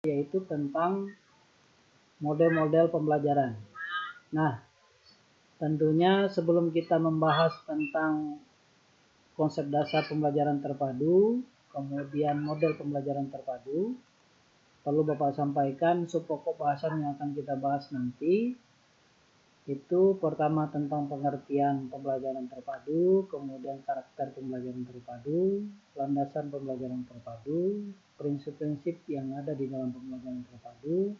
yaitu tentang model-model pembelajaran. Nah, tentunya sebelum kita membahas tentang konsep dasar pembelajaran terpadu, kemudian model pembelajaran terpadu, perlu Bapak sampaikan subpokok bahasan yang akan kita bahas nanti. Itu pertama tentang pengertian pembelajaran terpadu, kemudian karakter pembelajaran terpadu, landasan pembelajaran terpadu, prinsip-prinsip yang ada di dalam pembelajaran terpadu,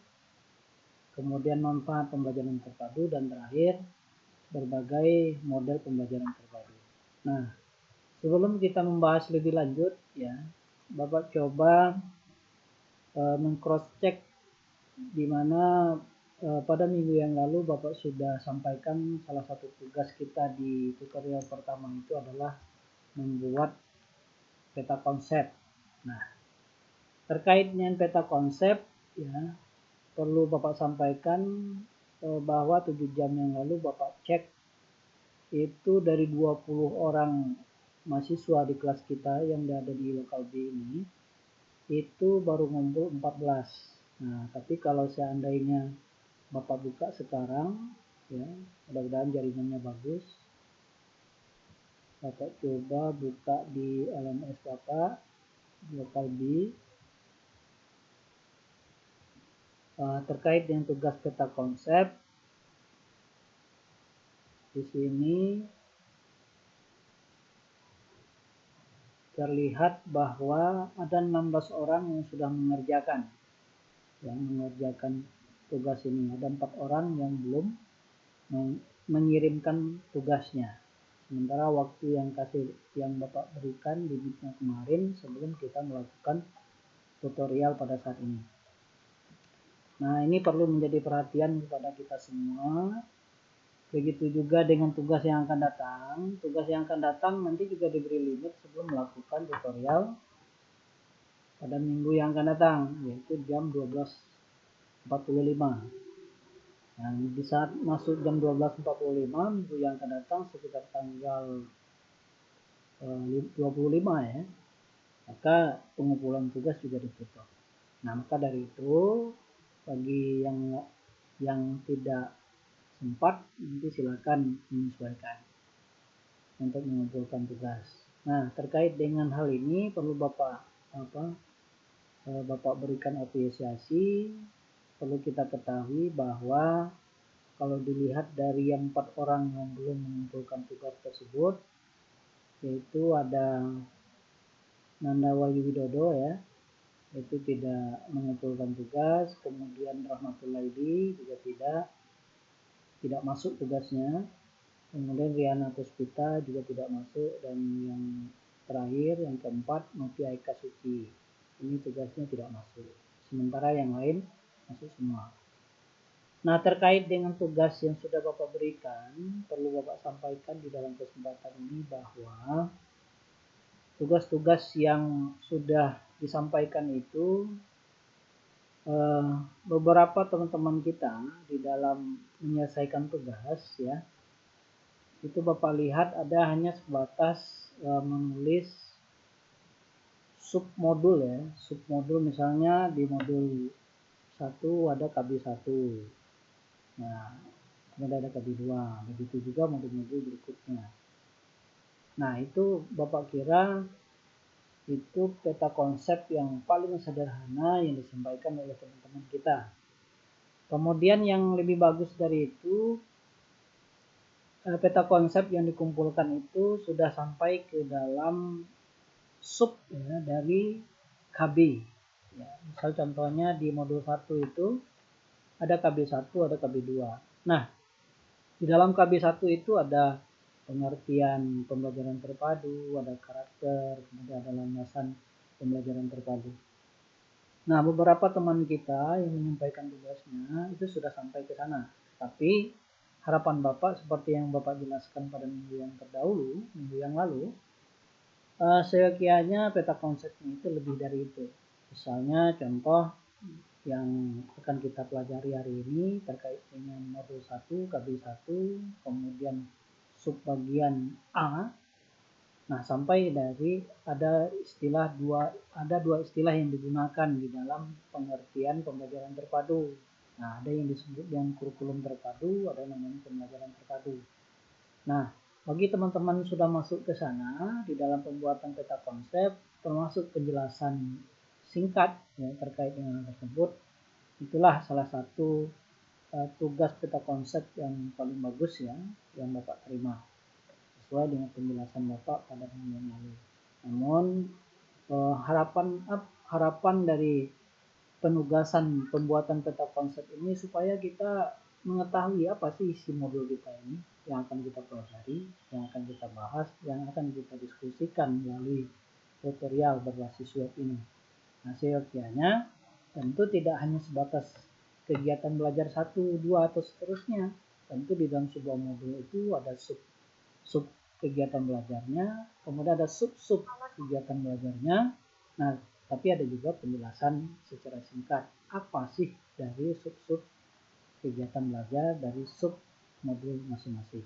kemudian manfaat pembelajaran terpadu, dan terakhir berbagai model pembelajaran terpadu. Nah, sebelum kita membahas lebih lanjut ya, Bapak coba meng-cross check di mana pada minggu yang lalu Bapak sudah sampaikan salah satu tugas kita di tutorial pertama itu adalah membuat peta konsep. Nah, terkait dengan peta konsep ya, perlu Bapak sampaikan bahwa 7 jam yang lalu Bapak cek itu dari 20 orang mahasiswa di kelas kita yang ada di lokal B ini, itu baru ngumpul 14. Nah, tapi kalau seandainya Bapak buka sekarang ya, mudah-mudahan jaringannya bagus. Bapak coba buka di LMS Bapak lokal B. Terkait dengan tugas peta konsep, di sini terlihat bahwa ada 16 orang yang sudah mengerjakan tugas ini. Ada 4 orang yang belum mengirimkan tugasnya. Sementara waktu yang Bapak berikan limitnya kemarin sebelum kita melakukan tutorial pada saat ini. Nah, ini perlu menjadi perhatian kepada kita semua. Begitu juga dengan tugas yang akan datang. Tugas yang akan datang nanti juga diberi limit sebelum melakukan tutorial pada minggu yang akan datang, yaitu jam 12.45. Nah, di saat masuk jam 12.45 minggu yang akan datang sekitar tanggal 25 ya, maka pengumpulan tugas juga ditutup. Nah, maka dari itu bagi yang tidak sempat nanti silakan menyesuaikan untuk mengumpulkan tugas. Nah, terkait dengan hal ini perlu Bapak berikan apresiasi. Perlu kita ketahui bahwa kalau dilihat dari yang 4 orang yang belum mengumpulkan tugas tersebut, yaitu ada Nanda Wahyu Widodo ya, itu tidak mengumpulkan tugas, kemudian Rahmatullahi juga tidak masuk tugasnya, kemudian Riana Puspita juga tidak masuk, dan yang terakhir yang keempat Novi Aika Suci, ini tugasnya tidak masuk, sementara yang lain masuk semua. Nah, terkait dengan tugas yang sudah Bapak berikan, perlu Bapak sampaikan di dalam kesempatan ini bahwa tugas-tugas yang sudah disampaikan itu beberapa teman-teman kita di dalam menyelesaikan tugas ya, itu Bapak lihat ada hanya sebatas menulis submodul ya, submodul misalnya di modul 1 ada KB1. Nah, kemudian ada KB2, begitu juga modul-modul berikutnya. Nah, itu Bapak kira itu peta konsep yang paling sederhana yang disampaikan oleh teman-teman kita. Kemudian yang lebih bagus dari itu, peta konsep yang dikumpulkan itu sudah sampai ke dalam sub ya, dari KB. Ya, misal contohnya di modul 1 itu ada KB1, ada KB2. Nah, di dalam KB1 itu ada pengertian pembelajaran terpadu, ada karakter, kemudian ada landasan pembelajaran terpadu. Nah, beberapa teman kita yang menyampaikan tugasnya itu sudah sampai ke sana. Tapi harapan Bapak seperti yang Bapak jelaskan pada minggu yang lalu, seyogianya peta konsepnya itu lebih dari itu. Misalnya contoh yang akan kita pelajari hari ini terkait dengan modul 1 KB1, kemudian subbagian A Nah, sampai dari ada dua istilah yang digunakan di dalam pengertian pembelajaran terpadu. Nah, ada yang disebut dengan kurikulum terpadu, ada yang namanya pembelajaran terpadu. Nah, bagi teman-teman sudah masuk ke sana di dalam pembuatan peta konsep, termasuk penjelasan singkat ya, terkait dengan hal tersebut, itulah salah satu tugas peta konsep yang paling bagus ya, yang Bapak terima sesuai dengan penjelasan Bapak pada minggu yang lalu. Namun harapan dari penugasan pembuatan peta konsep ini supaya kita mengetahui apa sih isi modul kita ini yang akan kita pelajari, yang akan kita bahas, yang akan kita diskusikan melalui tutorial berbasis web ini. Nah, seyogyanya tentu tidak hanya sebatas kegiatan belajar 1, 2 atau seterusnya. Tentu di dalam sebuah modul itu ada sub kegiatan belajarnya, kemudian ada sub kegiatan belajarnya. Nah, tapi ada juga penjelasan secara singkat apa sih dari sub kegiatan belajar dari sub modul masing-masing.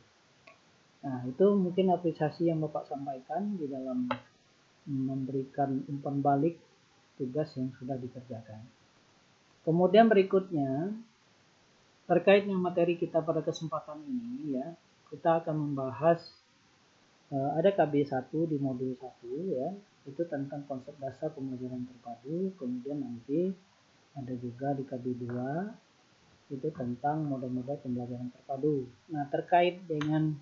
Nah, itu mungkin apresiasi yang Bapak sampaikan di dalam memberikan umpan balik tugas yang sudah dikerjakan. Kemudian berikutnya terkait dengan materi kita pada kesempatan ini ya, kita akan membahas ada KB1 di modul 1 ya, itu tentang konsep dasar pembelajaran terpadu. Kemudian nanti ada juga di KB2 itu tentang model-model pembelajaran terpadu. Nah, terkait dengan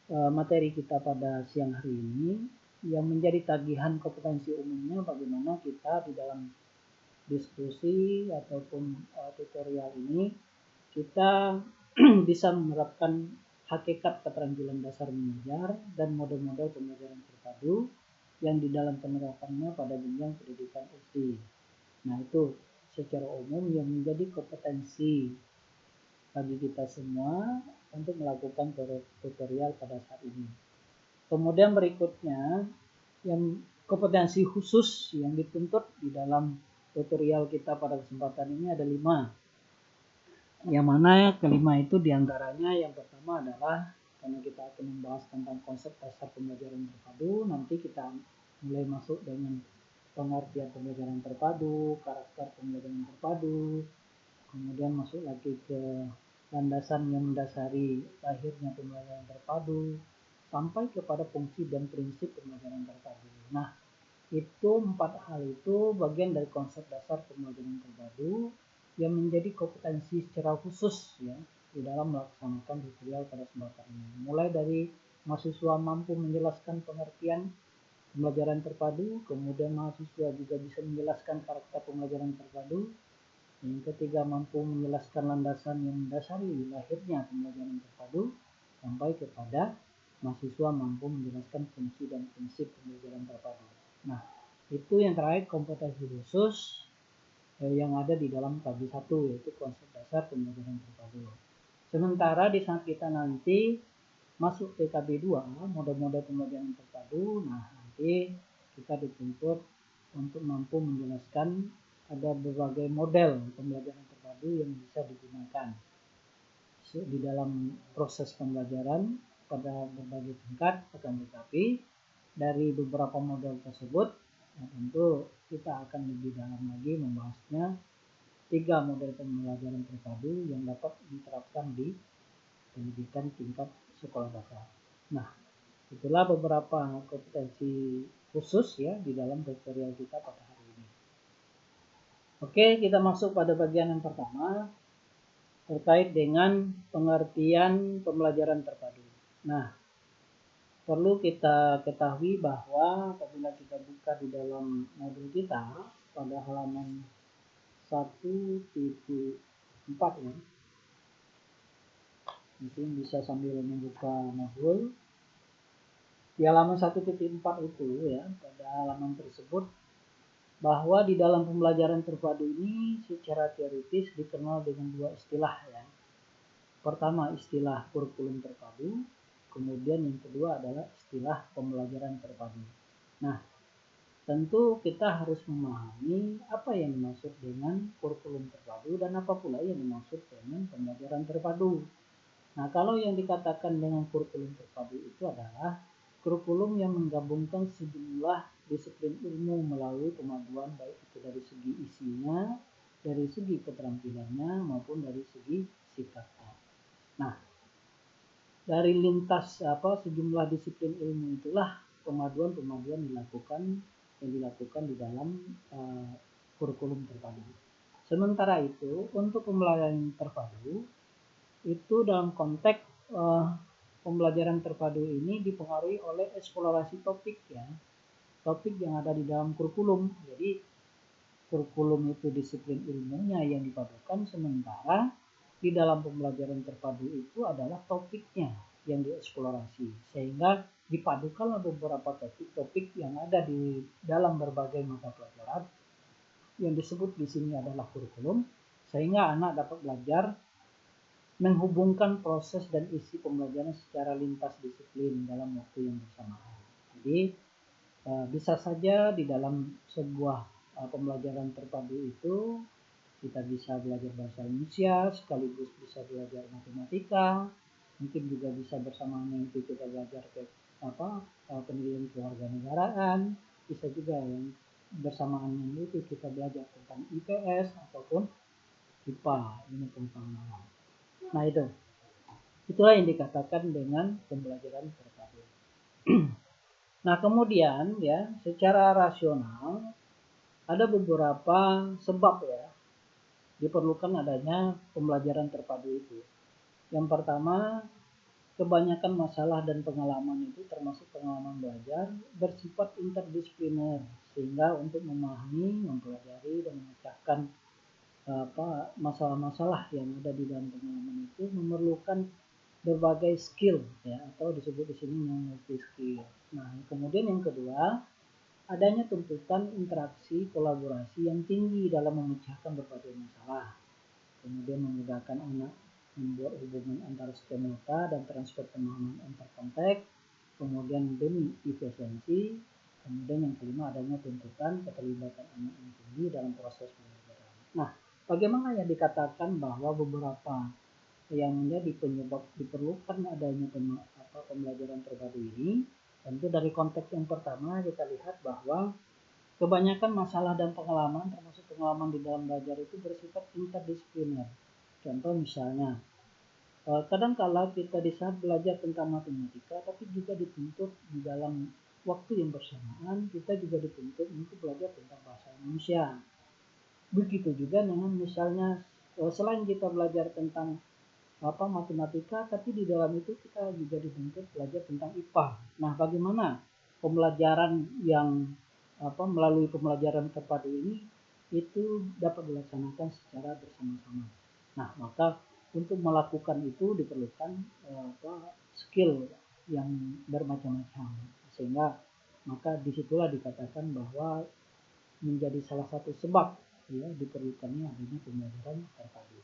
materi kita pada siang hari ini, yang menjadi tagihan kompetensi umumnya bagaimana kita di dalam diskusi ataupun tutorial ini kita bisa menerapkan hakikat keterampilan dasar mengajar dan model-model pembelajaran terpadu yang di dalam penerapannya pada jenjang pendidikan SD. Nah, itu secara umum yang menjadi kompetensi bagi kita semua untuk melakukan tutorial pada saat ini. Kemudian berikutnya yang kompetensi khusus yang dituntut di dalam tutorial kita pada kesempatan ini ada 5. Yang mana kelima itu diantaranya yang pertama adalah karena kita akan membahas tentang konsep dasar pembelajaran terpadu, nanti kita mulai masuk dengan pengertian pembelajaran terpadu, karakter pembelajaran terpadu, kemudian masuk lagi ke landasan yang mendasari lahirnya pembelajaran terpadu, sampai kepada fungsi dan prinsip pembelajaran terpadu. Nah, itu 4 hal itu bagian dari konsep dasar pembelajaran terpadu yang menjadi kompetensi secara khusus ya di dalam melaksanakan tutorial pada kesempatan ini. Mulai dari mahasiswa mampu menjelaskan pengertian pembelajaran terpadu, kemudian mahasiswa juga bisa menjelaskan karakter pembelajaran terpadu. Yang ketiga, mampu menjelaskan landasan yang mendasari lahirnya pembelajaran terpadu, sampai kepada mahasiswa mampu menjelaskan fungsi dan prinsip pembelajaran terpadu. Nah, itu yang terakhir kompetensi khusus yang ada di dalam KB1 yaitu konsep dasar pembelajaran terpadu. Sementara di saat kita nanti masuk ke KB2 model-model pembelajaran terpadu, nah nanti kita dituntut untuk mampu menjelaskan ada berbagai model pembelajaran terpadu yang bisa digunakan di dalam proses pembelajaran pada berbagai tingkat. Akan tetapi dari beberapa model tersebut nah, tentu kita akan lebih dalam lagi membahasnya 3 model pembelajaran terpadu yang dapat diterapkan di pendidikan tingkat sekolah dasar. Nah, itulah beberapa kompetensi khusus ya di dalam tutorial kita pada hari ini. Oke, kita masuk pada bagian yang pertama terkait dengan pengertian pembelajaran terpadu. Nah, perlu kita ketahui bahwa apabila kita buka di dalam modul kita pada halaman 1.4 ya, mungkin bisa sambil membuka modul di halaman 1.4 itu ya, pada halaman tersebut bahwa di dalam pembelajaran terpadu ini secara teoritis dikenal dengan 2 istilah ya. Pertama istilah kurikulum terpadu, kemudian yang kedua adalah istilah pembelajaran terpadu. Nah, tentu kita harus memahami apa yang dimaksud dengan kurikulum terpadu dan apa pula yang dimaksud dengan pembelajaran terpadu. Nah, kalau yang dikatakan dengan kurikulum terpadu itu adalah kurikulum yang menggabungkan sejumlah disiplin ilmu melalui pemaduan baik itu dari segi isinya, dari segi keterampilannya maupun dari segi sifatnya. Nah, dari lintas sejumlah disiplin ilmu itulah pemaduan-pemaduan yang dilakukan di dalam kurikulum terpadu. Sementara itu, untuk pembelajaran terpadu itu dalam konteks pembelajaran terpadu ini dipengaruhi oleh eksplorasi topik ya. Topik yang ada di dalam kurikulum. Jadi kurikulum itu disiplin ilmunya yang dipadukan, sementara di dalam pembelajaran terpadu itu adalah topiknya yang dieksplorasi, sehingga dipadukanlah beberapa topik-topik yang ada di dalam berbagai mata pelajaran yang disebut di sini adalah kurikulum, sehingga anak dapat belajar menghubungkan proses dan isi pembelajaran secara lintas disiplin dalam waktu yang bersamaan. Jadi bisa saja di dalam sebuah pembelajaran terpadu itu kita bisa belajar bahasa Indonesia sekaligus bisa belajar matematika, mungkin juga bisa bersamaan itu kita belajar pendidikan kewarganegaraan, bisa juga yang bersamaan itu kita belajar tentang IPS ataupun IPA, ini tentang alam. Nah, itulah yang dikatakan dengan pembelajaran terpadu. Nah, kemudian ya, secara rasional ada beberapa sebab ya diperlukan adanya pembelajaran terpadu itu. Yang pertama, kebanyakan masalah dan pengalaman itu termasuk pengalaman belajar bersifat interdisipliner, sehingga untuk memahami, mempelajari dan memecahkan masalah-masalah yang ada di dalam pengalaman itu memerlukan berbagai skill ya, atau disebut di sini multi skill. Nah, kemudian yang kedua, adanya tuntutan interaksi kolaborasi yang tinggi dalam memecahkan berbagai masalah. Kemudian memudahkan anak membuat hubungan antara skemata dan transfer pemahaman antar konteks. Kemudian demi efisiensi. Kemudian yang kelima, adanya tuntutan keterlibatan anak yang tinggi dalam proses pembelajaran. Nah, bagaimana yang dikatakan bahwa beberapa yang menjadi penyebab diperlukan adanya pembelajaran terpadu ini? Tentu dari konteks yang pertama kita lihat bahwa kebanyakan masalah dan pengalaman, termasuk pengalaman di dalam belajar itu bersifat interdisipliner. Contoh misalnya, kadang-kala kita di saat belajar tentang matematika, tapi juga dituntut di dalam waktu yang bersamaan, kita juga dituntut untuk belajar tentang bahasa Indonesia. Begitu juga dengan misalnya, selain kita belajar tentang matematika, tapi di dalam itu kita juga dituntut belajar tentang IPA. Nah, bagaimana pembelajaran yang melalui pembelajaran terpadu ini itu dapat dilaksanakan secara bersama-sama. Nah, maka untuk melakukan itu diperlukan skill yang bermacam-macam, sehingga maka disitulah dikatakan bahwa menjadi salah satu sebab ya diperlukannya adanya pembelajaran terpadu.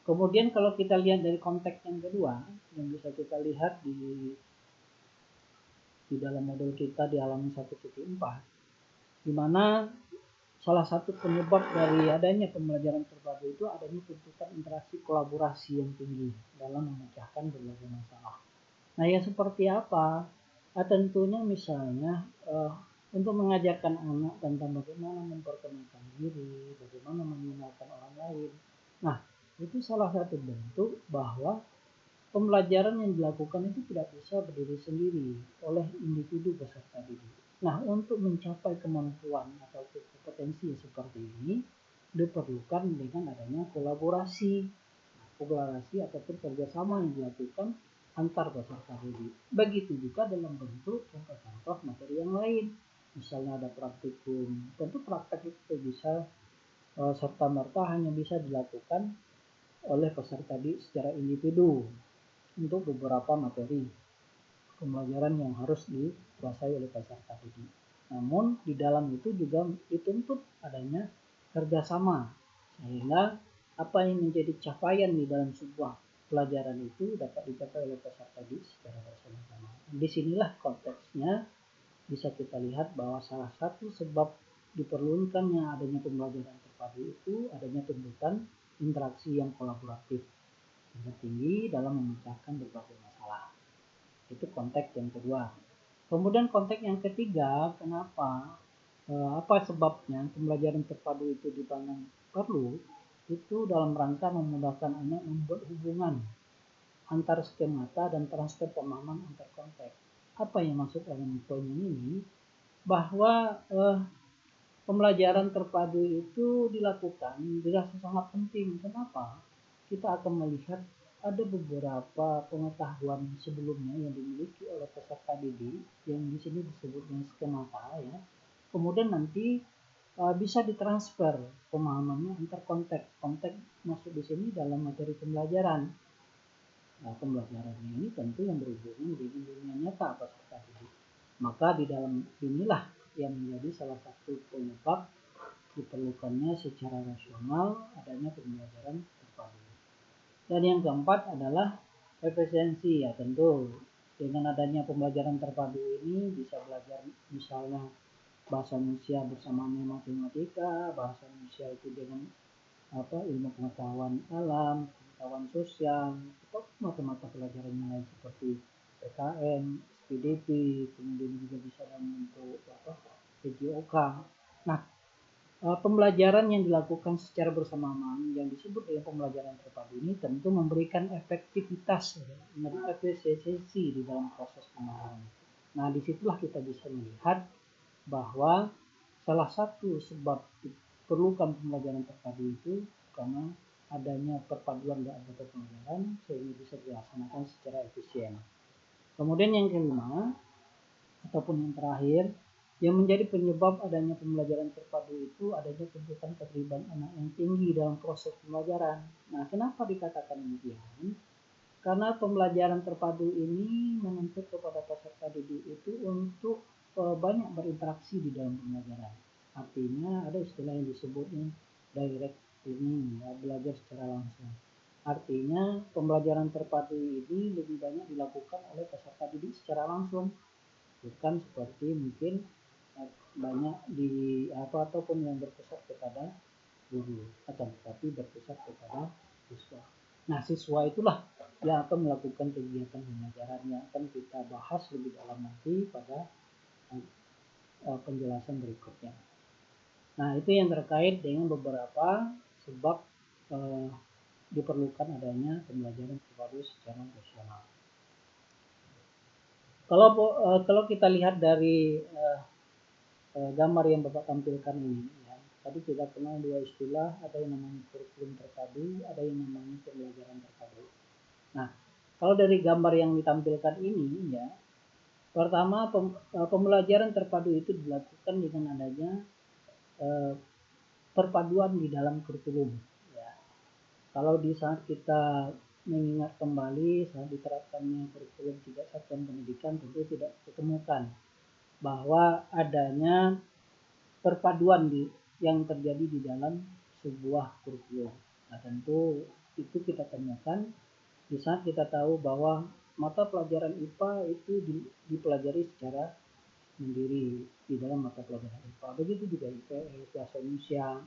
Kemudian kalau kita lihat dari konteks yang kedua, yang bisa kita lihat di dalam modul kita di halaman 1.4, di mana salah satu penyebab dari adanya pembelajaran terpadu itu adanya tuntutan interaksi kolaborasi yang tinggi dalam memecahkan berbagai masalah. Nah, yang seperti apa? Tentunya misalnya untuk mengajarkan anak tentang bagaimana memperkenalkan diri, bagaimana mengenalkan orang lain. Nah, itu salah satu bentuk bahwa pembelajaran yang dilakukan itu tidak bisa berdiri sendiri oleh individu peserta didik. Nah, untuk mencapai kemampuan atau kompetensi seperti ini diperlukan dengan adanya kolaborasi ataupun kerjasama yang dilakukan antar peserta didik. Begitu juga dalam bentuk contoh-contoh materi yang lain. Misalnya ada praktikum, tentu praktek itu bisa serta-merta hanya bisa dilakukan oleh peserta didik secara individu untuk beberapa materi pembelajaran yang harus dikuasai oleh peserta didik. Namun di dalam itu juga dituntut adanya kerjasama, sehingga apa yang menjadi capaian di dalam sebuah pelajaran itu dapat dicapai oleh peserta didik secara bersama-sama. Disinilah konteksnya bisa kita lihat bahwa salah satu sebab diperlukannya adanya pembelajaran terpadu itu adanya tuntutan interaksi yang kolaboratif tinggi dalam memecahkan berbagai masalah. Itu konteks yang kedua. Kemudian konteks yang ketiga, kenapa apa sebabnya pembelajaran terpadu itu dipandang perlu, itu dalam rangka memudahkan anak membuat hubungan antar skemata dan transfer pemahaman antar konteks. Apa yang maksud dalam poin ini? Bahwa pembelajaran terpadu itu dilakukan dirasa sangat penting. Kenapa? Kita akan melihat ada beberapa pengetahuan sebelumnya yang dimiliki oleh peserta didik yang di sini disebut dengan skemata ya. Kemudian nanti bisa ditransfer pemahamannya antar konteks. Konteks masuk di sini dalam materi pembelajaran. Nah, pembelajaran ini tentu yang berhubungan dengan dunia nyata peserta didik. Maka di dalam inilah yang menjadi salah satu penyebab diperlukannya secara rasional adanya pembelajaran terpadu. Dan yang keempat adalah efisiensi ya, tentu dengan adanya pembelajaran terpadu ini bisa belajar misalnya bahasa Indonesia bersamanya matematika, bahasa Indonesia itu dengan ilmu pengetahuan alam, pengetahuan sosial, atau mata-mata pelajaran yang lain seperti PKN, SPDP, kemudian juga bisa dalam bentuk PJOK. Nah, pembelajaran yang dilakukan secara bersamaan yang disebut dengan pembelajaran terpadu ini tentu memberikan efektivitas, efisiensi di dalam proses pemahaman. Nah, disitulah kita bisa melihat bahwa salah satu sebab diperlukan pembelajaran terpadu itu karena adanya perpaduan dan antar pembelajaran sehingga bisa dilaksanakan secara efisien. Kemudian yang kelima ataupun yang terakhir, yang menjadi penyebab adanya pembelajaran terpadu itu adanya tuntutan keterlibatan anak yang tinggi dalam proses pembelajaran. Nah, kenapa dikatakan demikian? Karena pembelajaran terpadu ini menuntut kepada peserta didik itu untuk banyak berinteraksi di dalam pembelajaran. Artinya ada istilah yang disebutnya direct learning, ya, belajar secara langsung. Artinya pembelajaran terpadu ini lebih banyak dilakukan oleh peserta didik secara langsung, bukan seperti mungkin banyak di ataupun yang berpusat kepada guru, atau tetapi berpusat kepada siswa. Nah, siswa itulah yang akan melakukan kegiatan pembelajaran yang akan kita bahas lebih dalam nanti pada penjelasan berikutnya. Nah, itu yang terkait dengan beberapa sebab diperlukan adanya pembelajaran terpadu secara rasional. Kalau kita lihat dari gambar yang Bapak tampilkan ini, ya, tadi kita kenal dua istilah, ada yang namanya kurikulum terpadu, ada yang namanya pembelajaran terpadu. Nah, kalau dari gambar yang ditampilkan ini, ya, pertama pembelajaran terpadu itu dilakukan dengan adanya perpaduan di dalam kurikulum. Ya. Kalau di saat kita mengingat kembali saat diterapkannya kurikulum 3 satuan pendidikan, tentu tidak ditemukan bahwa adanya perpaduan yang terjadi di dalam sebuah kurikulum. Nah, tentu itu kita temukan di saat kita tahu bahwa mata pelajaran IPA itu dipelajari secara mandiri di dalam mata pelajaran IPA. Begitu juga IPS, bahasa Indonesia,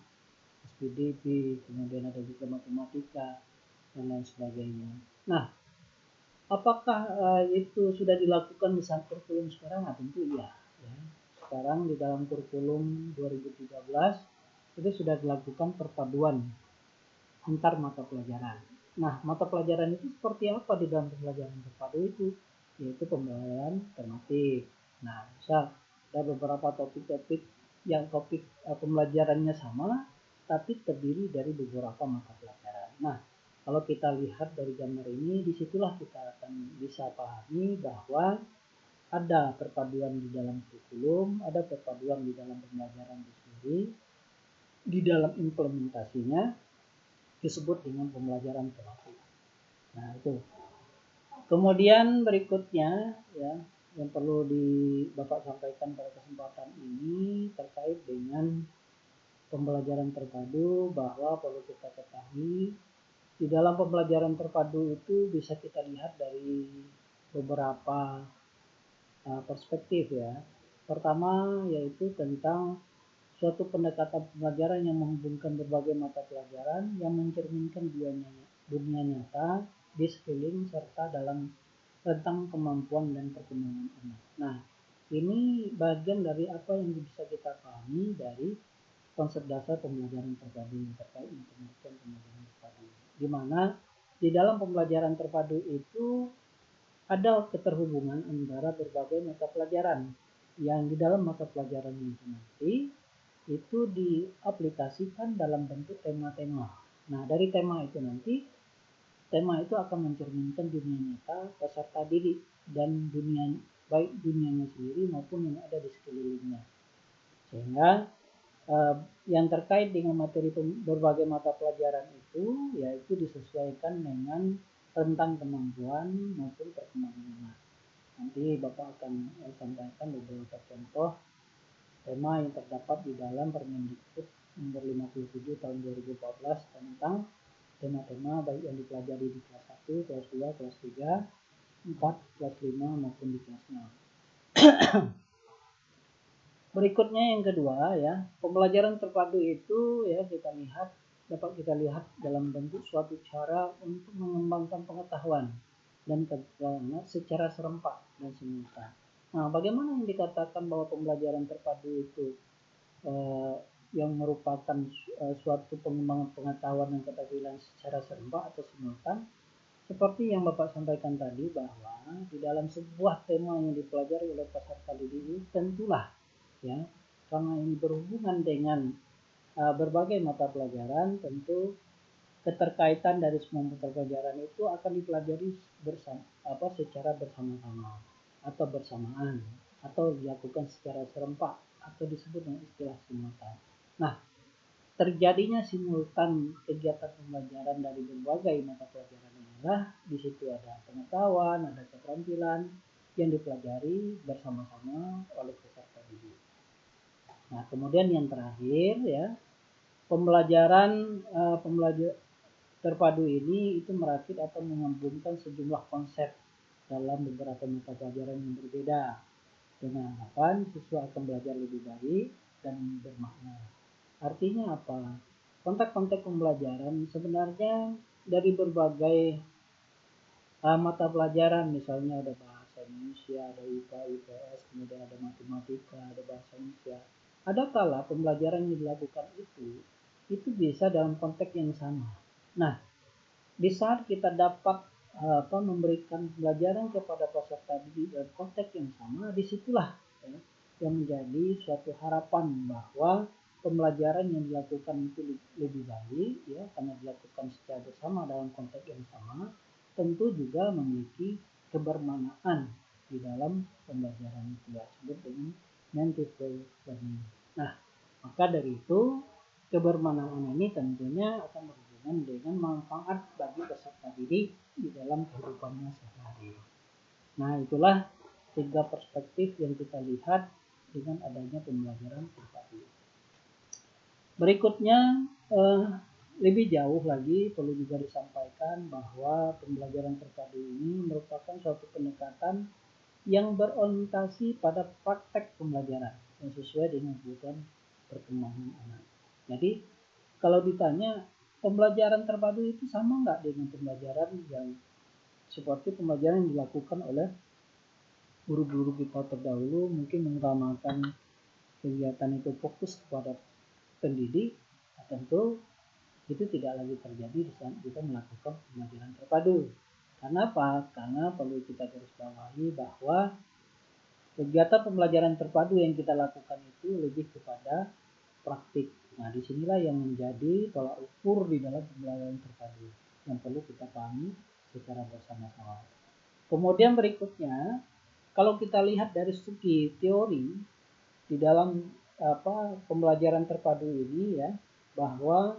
SPDP, kemudian ada juga matematika dan lain sebagainya. Nah, apakah itu sudah dilakukan di saat kurikulum sekarang? Nah, tentu iya. Ya. Sekarang di dalam kurikulum 2013 itu sudah dilakukan perpaduan antar mata pelajaran. Nah, mata pelajaran itu seperti apa di dalam pembelajaran terpadu itu? Yaitu pembelajaran tematik. Nah, bisa ada beberapa topik-topik yang topik pembelajarannya sama, tapi terdiri dari beberapa mata pelajaran. Nah, kalau kita lihat dari gambar ini, disitulah kita akan bisa pahami bahwa ada perpaduan di dalam kurikulum, ada perpaduan di dalam pembelajaran itu sendiri, di dalam implementasinya disebut dengan pembelajaran tematik. Nah, itu. Kemudian berikutnya ya yang perlu Bapak sampaikan pada kesempatan ini terkait dengan pembelajaran terpadu, bahwa perlu kita ketahui di dalam pembelajaran terpadu itu bisa kita lihat dari beberapa perspektif ya. Pertama yaitu tentang suatu pendekatan pembelajaran yang menghubungkan berbagai mata pelajaran yang mencerminkan dunia nyata di sekeliling serta dalam tentang kemampuan dan perkembangan anak. Nah, ini bagian dari apa yang bisa kita pahami dari konsep dasar pembelajaran terpadu terkait dengan pengertian pembelajaran terpadu. Di mana di dalam pembelajaran terpadu itu ada keterhubungan antara berbagai mata pelajaran yang di dalam mata pelajaran itu nanti itu diaplikasikan dalam bentuk tema-tema. Nah, dari tema itu nanti, tema itu akan mencerminkan dunia nyata peserta didik dan dunia, baik dunianya sendiri maupun yang ada di sekelilingnya. Sehingga yang terkait dengan materi berbagai mata pelajaran itu yaitu disesuaikan dengan rentang kemampuan maupun perkembangan anak. Nanti Bapak akan sampaikan beberapa contoh tema yang terdapat di dalam Permendikbud nomor 57 tahun 2014 tentang tema-tema baik yang dipelajari di kelas 1, kelas 2, kelas 3, 4, kelas 5 maupun di kelas 6. Berikutnya yang kedua ya, pembelajaran terpadu itu ya dapat kita lihat dalam bentuk suatu cara untuk mengembangkan pengetahuan dan keterampilan secara serempak dan simultan. Nah, bagaimana yang dikatakan bahwa pembelajaran terpadu itu yang merupakan suatu pengembangan pengetahuan dan keterampilan secara serempak atau simultan? Seperti yang Bapak sampaikan tadi bahwa di dalam sebuah tema yang dipelajari oleh peserta didik tentulah ya, karena ini berhubungan dengan berbagai mata pelajaran, tentu keterkaitan dari semua mata pelajaran itu akan dipelajari secara bersama-sama atau bersamaan atau dilakukan secara serempak atau disebut dengan istilah simultan. Nah, terjadinya simultan kegiatan pembelajaran dari berbagai mata pelajaran inilah di situ ada pengetahuan, ada keterampilan yang dipelajari bersama-sama oleh peserta didik. Nah, kemudian yang terakhir ya, pembelajaran terpadu ini itu merakit atau menggabungkan sejumlah konsep dalam beberapa mata pelajaran yang berbeda dengan harapan siswa akan belajar lebih baik dan bermakna. Artinya apa? Konteks-konteks pembelajaran sebenarnya dari berbagai mata pelajaran, misalnya ada bahasa Indonesia, ada IPA, IPS, kemudian ada matematika, ada bahasa Indonesia. Ada kala pembelajaran yang dilakukan itu bisa dalam konteks yang sama. Nah, di saat kita dapat memberikan pembelajaran kepada peserta didik dalam konteks yang sama, disitulah ya, yang menjadi suatu harapan bahwa pembelajaran yang dilakukan itu lebih baik ya, karena dilakukan secara bersama dalam konteks yang sama, tentu juga memiliki kebermanfaatan di dalam pembelajaran itu ya, disebut dengan meaningful learning. Nah, maka dari itu kebermanfaatan ini tentunya akan berhubungan dengan manfaat bagi peserta didik di dalam kehidupannya sehari-hari. Nah, itulah 3 perspektif yang kita lihat dengan adanya pembelajaran terpadu. Berikutnya lebih jauh lagi perlu juga disampaikan bahwa pembelajaran terpadu ini merupakan suatu pendekatan yang berorientasi pada praktek pembelajaran yang sesuai dengan kebutuhan perkembangan anak. Jadi kalau ditanya pembelajaran terpadu itu sama nggak dengan pembelajaran yang seperti pembelajaran yang dilakukan oleh guru-guru kita terdahulu, mungkin mengutamakan kegiatan itu fokus kepada pendidik, tentu itu tidak lagi terjadi di saat kita melakukan pembelajaran terpadu. Karena apa? Karena perlu kita garis bawahi bahwa kegiatan pembelajaran terpadu yang kita lakukan itu lebih kepada praktik. Nah, disinilah yang menjadi tolak ukur di dalam pembelajaran terpadu yang perlu kita pahami secara bersama-sama. Kemudian berikutnya, kalau kita lihat dari segi teori di dalam pembelajaran terpadu ini ya, bahwa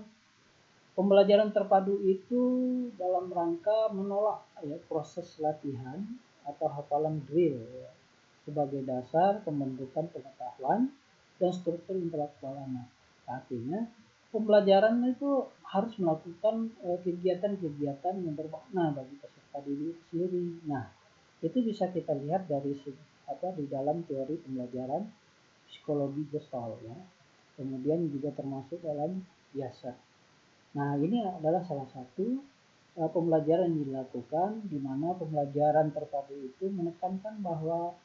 pembelajaran terpadu itu dalam rangka menolak ya, proses latihan atau hafalan drill ya, sebagai dasar pembentukan pengetahuan dan struktur intelektual anak. Artinya pembelajaran itu harus melakukan kegiatan-kegiatan yang bermakna bagi peserta didik sendiri. Nah, itu bisa kita lihat dari di dalam teori pembelajaran psikologi Gestalt ya. Kemudian juga termasuk dalam Piaget. Nah, ini adalah salah satu pembelajaran yang dilakukan di mana pembelajaran terpadu itu menekankan bahwa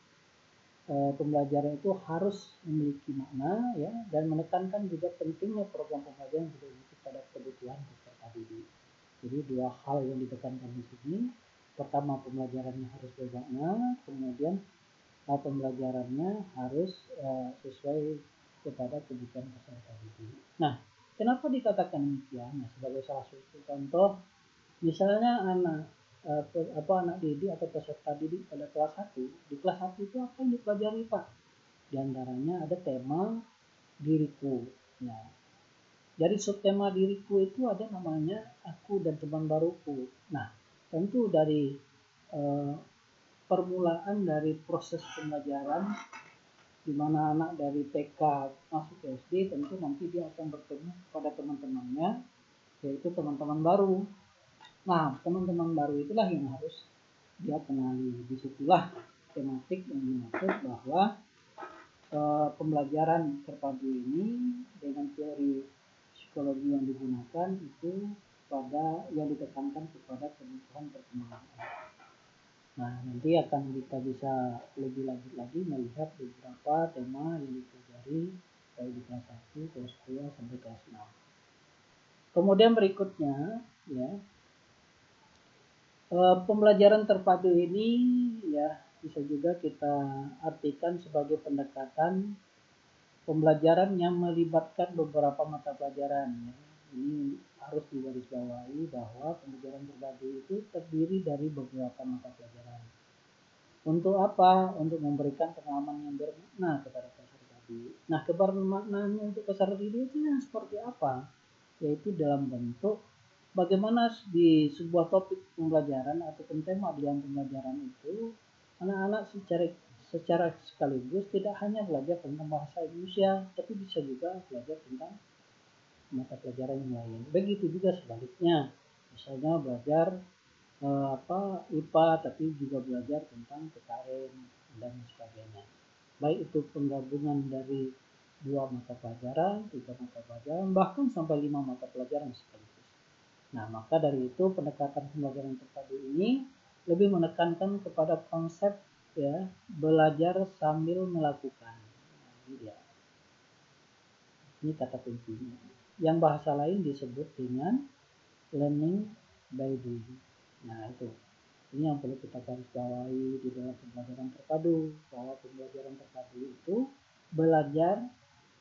pembelajaran itu harus memiliki makna, ya, dan menekankan juga pentingnya program pembelajaran berorientasi pada kebutuhan peserta didik. Jadi dua hal yang ditekankan di sini. Pertama, pembelajarannya harus bermakna, kemudian pembelajarannya harus sesuai kepada kebutuhan peserta didik. Nah, kenapa dikatakan demikian? Nah, sebagai salah satu contoh, misalnya anak didik atau peserta didik pada kelas 1. Di kelas 1 itu apa yang dipelajari, Pak? Di antaranya ada tema diriku. Nah, dari subtema diriku itu ada namanya aku dan teman baruku. Nah, tentu dari permulaan dari proses pembelajaran, di mana anak dari TK masuk ke SD, tentu nanti dia akan bertemu pada teman-temannya, yaitu teman-teman baru. Nah, teman-teman baru itulah yang harus dia kenali. Disitulah tematik yang dimaksud bahwa pembelajaran terpadu ini dengan teori psikologi yang digunakan itu pada yang ditekankan kepada kebutuhan perkembangan. Nah, nanti akan kita bisa lebih lanjut lagi melihat beberapa tema yang dipelajari dari di kelas 1, kelas 2 sampai kelas 6. Kemudian berikutnya, ya, pembelajaran terpadu ini ya bisa juga kita artikan sebagai pendekatan pembelajaran yang melibatkan beberapa mata pelajaran. Ya. Ini harus digarisbawahi bahwa pembelajaran terpadu itu terdiri dari beberapa mata pelajaran. Untuk apa? Untuk memberikan pengalaman yang bermakna kepada peserta didik. Nah, kebermaknaannya untuk peserta didik itu yang seperti apa? Yaitu dalam bentuk bagaimana di sebuah topik pembelajaran atau tema dalam pembelajaran itu anak-anak secara sekaligus tidak hanya belajar tentang bahasa Indonesia, tapi bisa juga belajar tentang mata pelajaran yang lain. Begitu juga sebaliknya, misalnya belajar IPA tapi juga belajar tentang PKN dan sebagainya. Baik itu penggabungan dari 2 mata pelajaran, 3 mata pelajaran, bahkan sampai 5 mata pelajaran sekaligus. Nah, maka dari itu pendekatan pembelajaran terpadu ini lebih menekankan kepada konsep, ya, belajar sambil melakukan. Nah, ini kata kuncinya. Yang bahasa lain disebut dengan learning by doing. Nah, itu. Ini yang perlu kita garis bawahi di dalam pembelajaran terpadu, bahwa pembelajaran terpadu itu belajar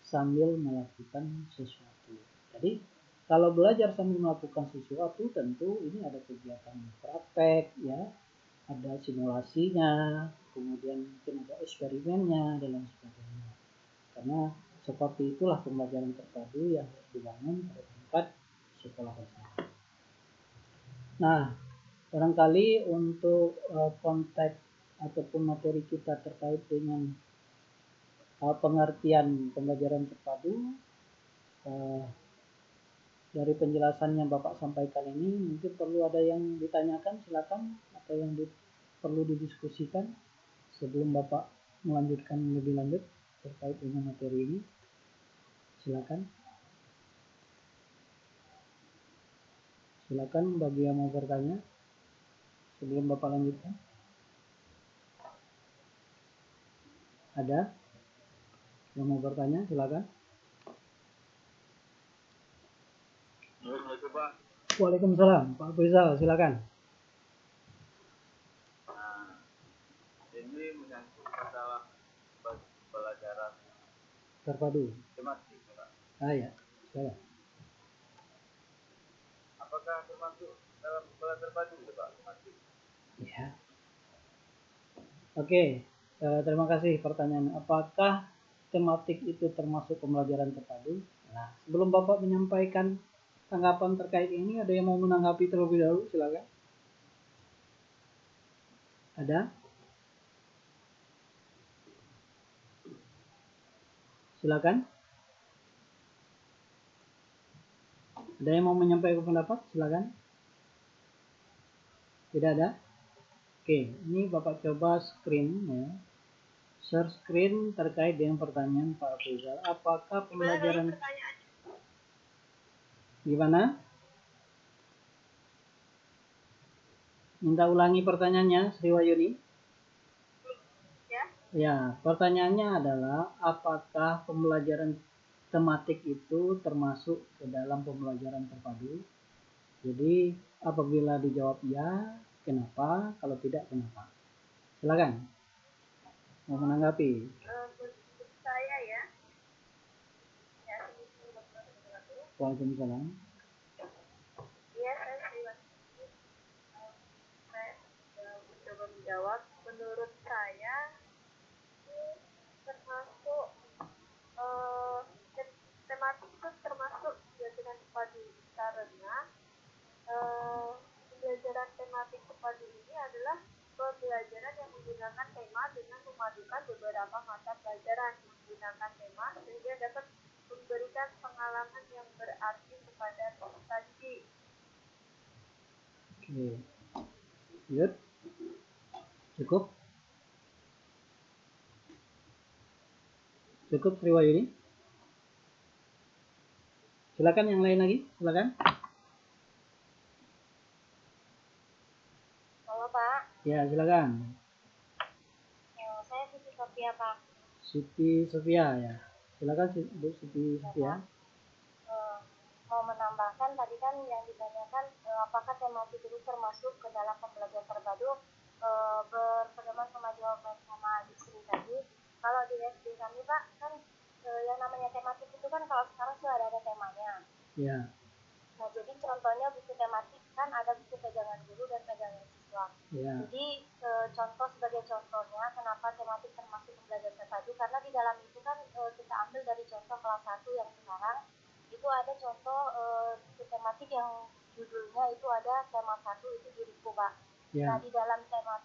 sambil melakukan sesuatu. Jadi kalau belajar sambil melakukan sesuatu, tentu ini ada kegiatan praktek, ya, ada simulasinya, kemudian mungkin ada eksperimennya dan lain sebagainya. Karena seperti itulah pembelajaran terpadu yang harus dibangun pada tingkat sekolah dasar. Nah, barangkali untuk konteks ataupun materi kita terkait dengan pengertian pembelajaran terpadu, dari penjelasan yang Bapak sampaikan ini mungkin perlu ada yang ditanyakan, silakan, atau yang perlu didiskusikan sebelum Bapak melanjutkan lebih lanjut terkait dengan materi ini. Silakan. Silakan bagi yang mau bertanya sebelum Bapak lanjutkan. Ada yang mau bertanya? Silakan. Waalaikumsalam, Pak Faisal, silakan. Nah, ini menyangkut masalah pelajaran terpadu. tematik, Pak. Ya, silakan. Apakah termasuk dalam pelajaran terpadu, Pak, tematik? Ya. Oke, terima kasih pertanyaan. Apakah tematik itu termasuk pembelajaran terpadu? Nah, sebelum Bapak menyampaikan tanggapan terkait ini, ada yang mau menanggapi terlebih dahulu? Silakan. Ada? Silakan. Ada yang mau menyampaikan pendapat? Silakan. Tidak ada? Oke, ini Bapak coba screen, ya. Share screen terkait dengan pertanyaan Pak Faisal. Apakah pembelajaran... Gimana? Minta ulangi pertanyaannya, Sri Wayuni. Ya. Ya, pertanyaannya adalah apakah pembelajaran tematik itu termasuk ke dalam pembelajaran terpadu? Jadi apabila dijawab ya, kenapa? Kalau tidak, kenapa? Silakan. Mau menanggapi? Menurut saya ya. Waalaikumsalam. Iya, saya Sriwati. Saya mencoba menjawab. Menurut saya termasuk tematik itu termasuk pembelajaran terpadu karena pembelajaran tematik terpadu ini adalah pembelajaran yang menggunakan tema dengan memadukan beberapa mata pelajaran menggunakan tema sehingga dapat memberikan pengalaman yang berarti kepada peserta didik. Oke. Good. Cukup? Cukup Sriwayuni? Silakan yang lain lagi, silakan. Halo Pak. Ya, silakan. Saya Siti Sofia Pak. Siti Sofia ya. Silakan Bu Siti Sofia. Mau menambahkan tadi kan yang ditanyakan apakah tematik itu termasuk ke dalam pembelajaran terpadu, berpedoman sama jawaban sama adik Sri tadi. Kalau di SD kami Pak kan yang namanya tematik itu kan kalau sekarang sudah ada temanya. Ya. Nah jadi contohnya buku tematik kan ada buku pegangan guru dan pegangan siswa. Ya. Jadi contoh sebagai contohnya kenapa tematik termasuk pembelajaran terpadu karena di dalam itu kan kita ambil dari contoh kelas 1 yang sekarang itu ada contoh buku tematik yang judulnya itu ada tema 1 itu diriku Pak. Ya. Nah di dalam tema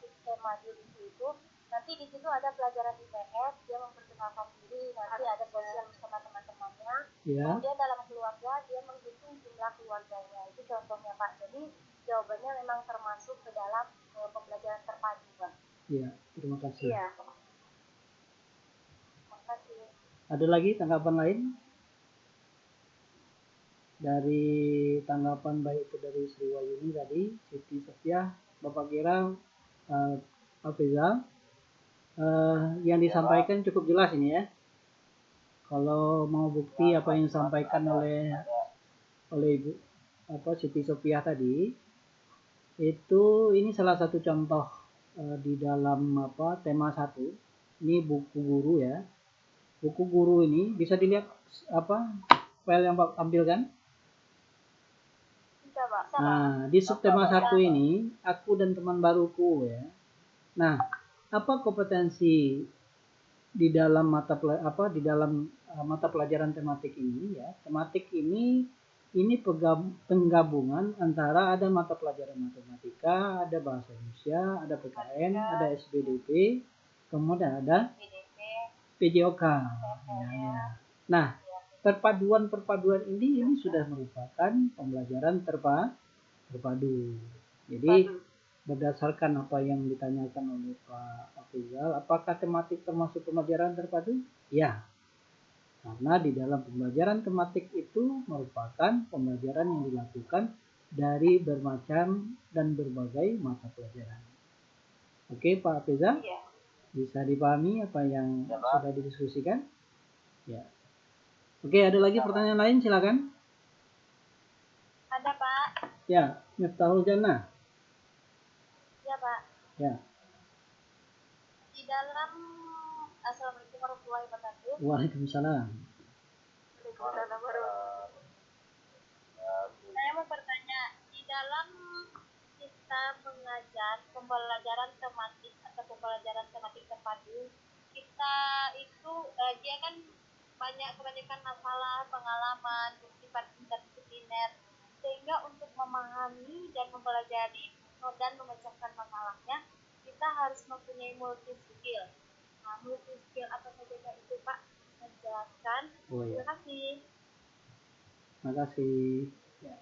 diriku itu nanti di situ ada pelajaran IPS, dia memperkenalkan diri, nanti ada sosial bersama teman-temannya. Ya. Kemudian dalam keluarga dia menghitung jumlah keluarganya, itu contohnya Pak. Jadi jawabannya memang termasuk ke dalam pembelajaran terpadu Pak. Iya, terima kasih. Iya. Terima kasih. Ada lagi tanggapan lain? Dari tanggapan baik itu dari Sriwayuni tadi, Siti Sofia, Bapak kira Afizal yang disampaikan cukup jelas ini ya. Kalau mau bukti apa yang disampaikan oleh Ibu Siti Sofia tadi, itu ini salah satu contoh di dalam tema 1. Ini buku guru ya. Buku guru ini bisa dilihat file yang Pak tampilkan. Nah, di subtema 1 ini aku dan teman baruku ya. Nah, apa kompetensi di dalam mata pelajaran tematik ini ya? Tematik ini penggabungan antara ada mata pelajaran matematika, ada bahasa Indonesia, ada PKN, ada SBDP, kemudian ada PJOK. Ya. Nah, perpaduan ini sudah merupakan pembelajaran terpadu. Jadi berdasarkan apa yang ditanyakan oleh Pak Afizal, apakah tematik termasuk pembelajaran terpadu? Ya. Karena di dalam pembelajaran tematik itu merupakan pembelajaran yang dilakukan dari bermacam dan berbagai mata pelajaran. Oke, Pak Afizal? Iya. Bisa dipahami apa yang sudah didiskusikan? Ya. Oke, ada lagi pertanyaan lain? Silakan. Ada Pak. Ya, Miftahul Jannah. Ya Pak. Ya. Di dalam Assalamualaikum warahmatullahi wabarakatuh. Waalaikumsalam. Saya mau bertanya, di dalam kita mengajar pembelajaran tematik atau pembelajaran tematik terpadu, kita itu dia kan kebanyakan masalah pengalaman bersifat interdisipliner, sehingga untuk memahami dan mempelajari dan memecahkan masalahnya kita harus mempunyai multi skill. Nah, multi skill apa saja itu Pak? Bisa jelaskan? Oh, ya. Terima kasih. Terima kasih. Ya.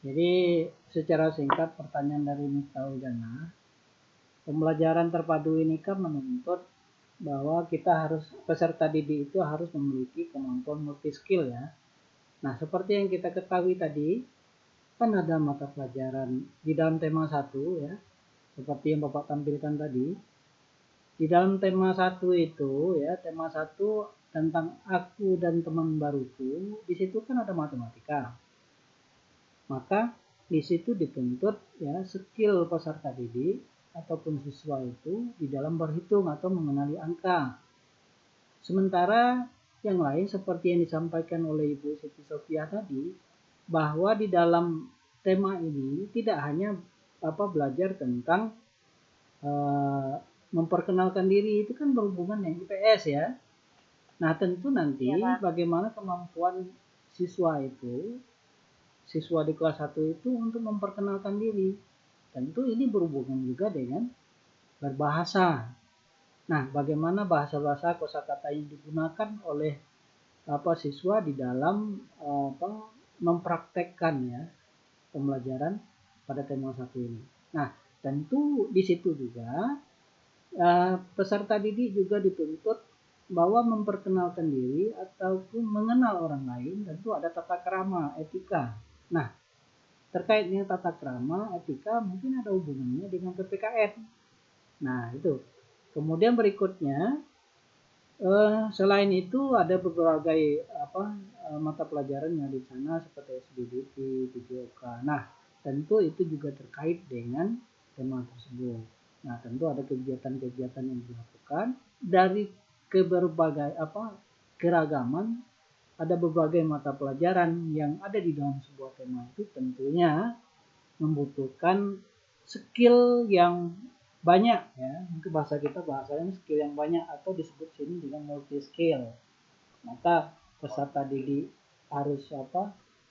Jadi secara singkat pertanyaan dari Miftahul Jannah, pembelajaran terpadu ini kan menuntut bahwa peserta didik itu harus memiliki kemampuan multi skill ya. Nah, seperti yang kita ketahui tadi, kan ada mata pelajaran di dalam tema 1 ya, seperti yang Bapak tampilkan tadi. Di dalam tema 1 itu ya, tema 1 tentang aku dan teman baruku, di situ kan ada matematika. Maka di situ dituntut ya skill peserta didik ataupun siswa itu di dalam berhitung atau mengenali angka. Sementara yang lain seperti yang disampaikan oleh Ibu Siti Sofia tadi, bahwa di dalam tema ini tidak hanya belajar tentang memperkenalkan diri, itu kan berhubungan dengan IPS ya. Nah tentu nanti bagaimana kemampuan siswa di kelas 1 itu untuk memperkenalkan diri. Tentu ini berhubungan juga dengan berbahasa. Nah, bagaimana bahasa-bahasa kosakata yang digunakan oleh siswa di dalam mempraktekkan ya pembelajaran pada tema 1 ini. Nah, tentu di situ juga peserta didik juga dituntut bahwa memperkenalkan diri ataupun mengenal orang lain, tentu ada tata krama, etika. Nah, terkait dengan tata krama, etika mungkin ada hubungannya dengan PPKN. Nah, itu. Kemudian berikutnya, selain itu ada berbagai mata pelajaran yang di sana seperti SBDP, PJOK. Nah, tentu itu juga terkait dengan tema tersebut. Nah, tentu ada kegiatan-kegiatan yang dilakukan dari berbagai keragaman, ada berbagai mata pelajaran yang ada di dalam sebuah tema itu tentunya membutuhkan skill yang banyak ya, mungkin bahasa kita bahasanya skill yang banyak atau disebut sini dengan multi skill. Maka peserta didik harus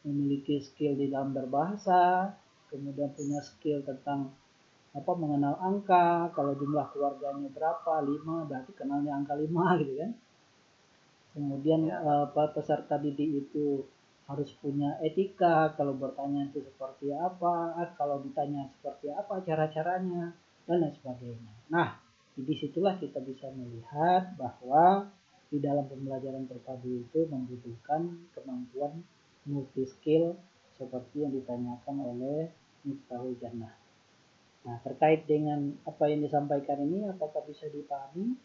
memiliki skill di dalam berbahasa, kemudian punya skill tentang mengenal angka, kalau jumlah keluarganya berapa, 5, berarti kenalnya angka 5 gitu kan. Kemudian peserta didik itu harus punya etika, kalau bertanya itu seperti apa, kalau ditanya seperti apa cara-caranya, dan lain sebagainya. Nah, disitulah kita bisa melihat bahwa di dalam pembelajaran terpadu itu membutuhkan kemampuan multi skill seperti yang ditanyakan oleh Miftahul Jannah. Nah, terkait dengan apa yang disampaikan ini, apakah bisa dipahami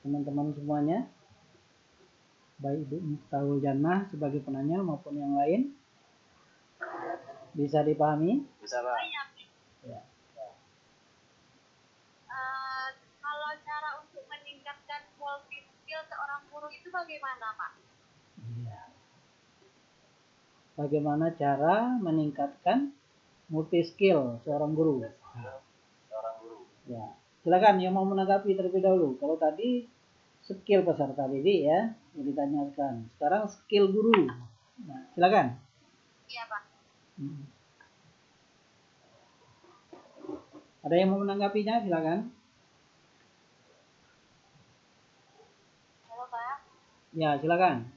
teman-teman semuanya? Baik Ibu Miftahul Jannah sebagai penanya maupun yang lain, bisa dipahami? Bisa Pak. Ya. Kalau cara untuk meningkatkan multi skill seorang guru itu bagaimana Pak? Iya. Bagaimana cara meningkatkan multi skill seorang guru? Ya, silakan yang mau menanggapi terlebih dahulu. Kalau tadi skill peserta didik ya yang ditanyakan. Sekarang skill guru. Nah, silakan. Iya Pak. Ada yang mau menanggapinya? Silakan. Halo Pak. Ya, silakan.